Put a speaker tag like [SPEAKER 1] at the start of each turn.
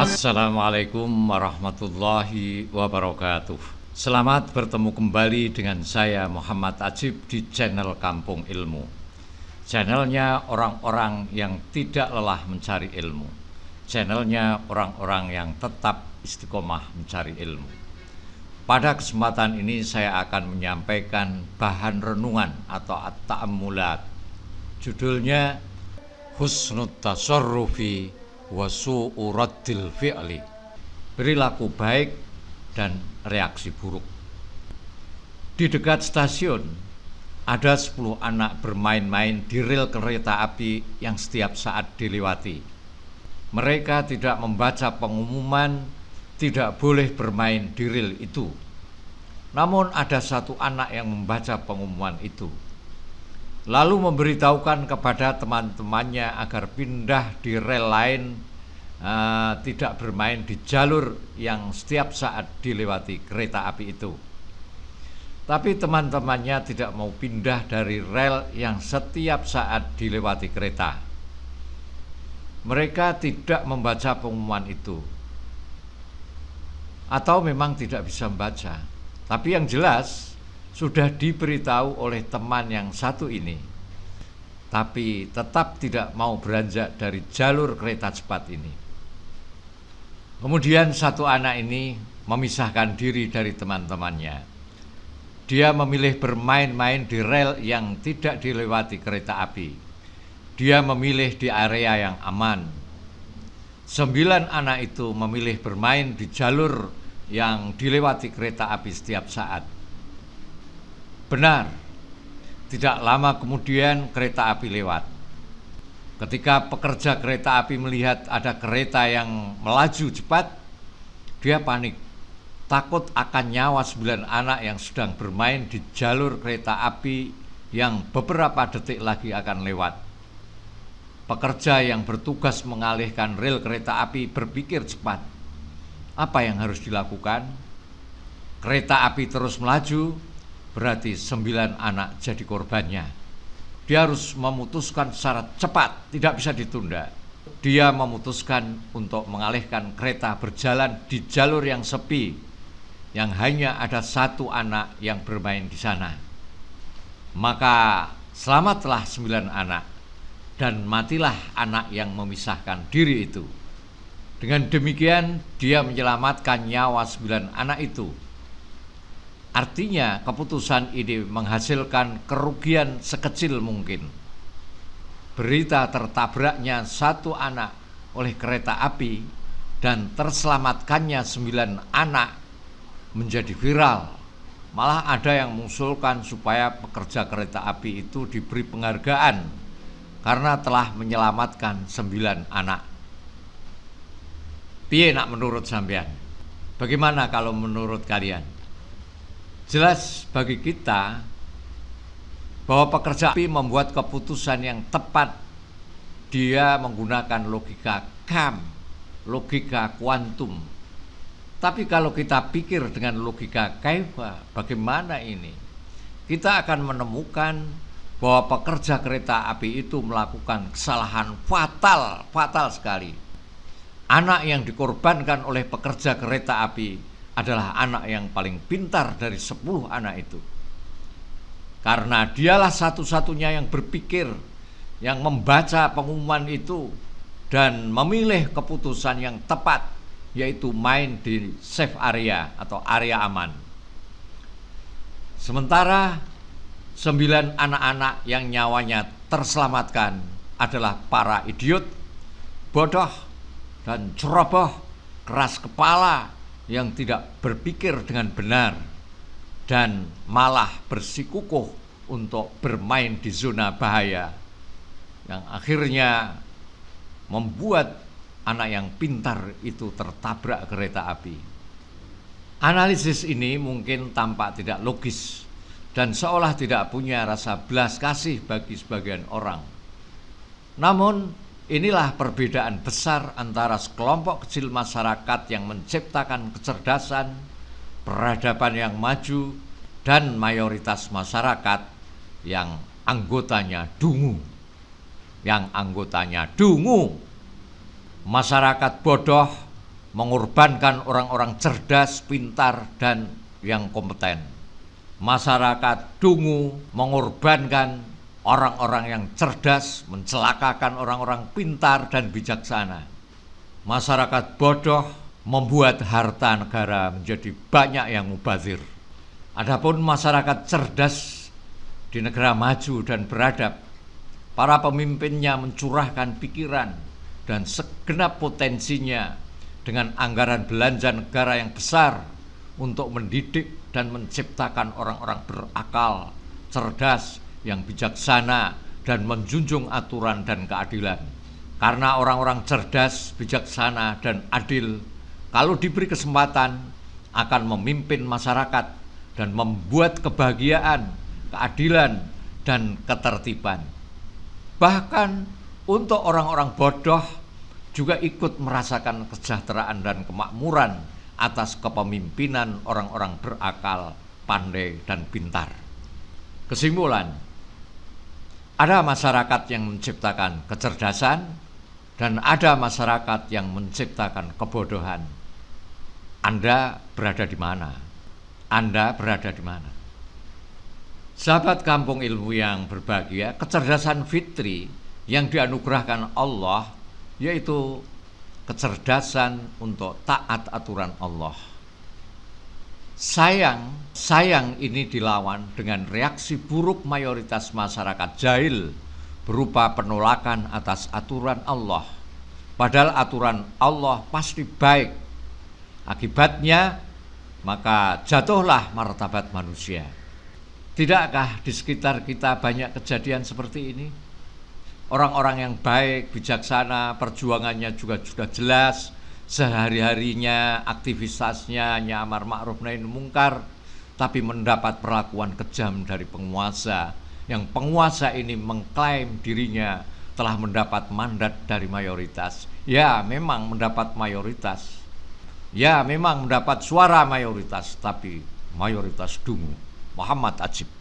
[SPEAKER 1] Assalamualaikum warahmatullahi wabarakatuh. Selamat bertemu kembali dengan saya Muhammad Ajib di channel Kampung Ilmu. Channelnya orang-orang yang tidak lelah mencari ilmu. Channelnya orang-orang yang tetap istiqomah mencari ilmu. Pada kesempatan ini saya akan menyampaikan bahan renungan atau at-ta'ammulat. Judulnya Husnut Tasarrufi wa su'u raddil fi'li. Perilaku baik dan reaksi buruk. Di dekat stasiun ada 10 anak bermain-main di rel kereta api yang setiap saat dilewati. Mereka tidak membaca pengumuman tidak boleh bermain di rel itu. Namun ada satu anak yang membaca pengumuman itu, lalu memberitahukan kepada teman-temannya agar pindah di rel lain, tidak bermain di jalur yang setiap saat dilewati kereta api itu. Tapi teman-temannya tidak mau pindah dari rel yang setiap saat dilewati kereta. Mereka tidak membaca pengumuman itu, atau memang tidak bisa membaca. Tapi yang jelas sudah diberitahu oleh teman yang satu ini, tapi tetap tidak mau beranjak dari jalur kereta cepat ini. Kemudian satu anak ini memisahkan diri dari teman-temannya. Dia memilih bermain-main di rel yang tidak dilewati kereta api. Dia memilih di area yang aman. 9 anak itu memilih bermain di jalur yang dilewati kereta api setiap saat. Benar, tidak lama kemudian kereta api lewat. Ketika pekerja kereta api melihat ada kereta yang melaju cepat, dia panik, takut akan nyawa 9 anak yang sedang bermain di jalur kereta api yang beberapa detik lagi akan lewat. Pekerja yang bertugas mengalihkan rel kereta api berpikir cepat. Apa yang harus dilakukan? Kereta api terus melaju, berarti 9 anak jadi korbannya. Dia harus memutuskan secara cepat, tidak bisa ditunda. Dia memutuskan untuk mengalihkan kereta berjalan di jalur yang sepi, yang hanya ada 1 anak yang bermain di sana. Maka selamatlah 9 anak, dan matilah anak yang memisahkan diri itu. Dengan demikian dia menyelamatkan nyawa 9 anak itu. Artinya keputusan ini menghasilkan kerugian sekecil mungkin. Berita tertabraknya 1 anak oleh kereta api dan terselamatkannya 9 anak menjadi viral. Malah ada yang mengusulkan supaya pekerja kereta api itu diberi penghargaan karena telah menyelamatkan 9 anak. Piye nak menurut sampean? Bagaimana kalau menurut kalian? Jelas bagi kita bahwa pekerja api membuat keputusan yang tepat. Dia menggunakan logika KAM, logika kuantum. Tapi kalau kita pikir dengan logika kaifa, bagaimana ini? Kita akan menemukan bahwa pekerja kereta api itu melakukan kesalahan fatal sekali. Anak yang dikorbankan oleh pekerja kereta api adalah anak yang paling pintar dari 10 anak itu. Karena dialah satu-satunya yang berpikir, yang membaca pengumuman itu dan memilih keputusan yang tepat, yaitu main di safe area atau area aman. Sementara 9 anak-anak yang nyawanya terselamatkan adalah para idiot, bodoh, dan ceroboh, keras kepala, yang tidak berpikir dengan benar dan malah bersikukuh untuk bermain di zona bahaya, yang akhirnya membuat anak yang pintar itu tertabrak kereta api. Analisis ini mungkin tampak tidak logis dan seolah tidak punya rasa belas kasih bagi sebagian orang. Namun inilah perbedaan besar antara sekelompok kecil masyarakat yang menciptakan kecerdasan, peradaban yang maju, dan mayoritas masyarakat yang anggotanya dungu. Masyarakat bodoh mengorbankan orang-orang cerdas, pintar, dan yang kompeten. Masyarakat dungu mengorbankan orang-orang yang cerdas, mencelakakan orang-orang pintar dan bijaksana. Masyarakat bodoh membuat harta negara menjadi banyak yang mubazir. Adapun masyarakat cerdas di negara maju dan beradab, para pemimpinnya mencurahkan pikiran dan segenap potensinya dengan anggaran belanja negara yang besar untuk mendidik dan menciptakan orang-orang berakal, cerdas, yang bijaksana dan menjunjung aturan dan keadilan. Karena orang-orang cerdas, bijaksana, dan adil kalau diberi kesempatan akan memimpin masyarakat dan membuat kebahagiaan, keadilan, dan ketertiban. Bahkan untuk orang-orang bodoh juga ikut merasakan kesejahteraan dan kemakmuran atas kepemimpinan orang-orang berakal, pandai, dan pintar. Kesimpulan, ada masyarakat yang menciptakan kecerdasan dan ada masyarakat yang menciptakan kebodohan. Anda berada di mana? Anda berada di mana? Sahabat Kampung Ilmu yang berbahagia, kecerdasan fitri yang dianugerahkan Allah yaitu kecerdasan untuk taat aturan Allah. Sayang ini dilawan dengan reaksi buruk mayoritas masyarakat jahil berupa penolakan atas aturan Allah. Padahal aturan Allah pasti baik. Akibatnya maka jatuhlah martabat manusia. Tidakkah di sekitar kita banyak kejadian seperti ini? Orang-orang yang baik, bijaksana, perjuangannya juga sudah jelas, sehari-harinya aktivitasnya hanya amar ma'ruf nahi mungkar, tapi mendapat perlakuan kejam dari penguasa, yang penguasa ini mengklaim dirinya telah mendapat mandat dari mayoritas. Ya, memang mendapat mayoritas. Ya, memang mendapat suara mayoritas, tapi mayoritas dungu. Muhammad Ajib.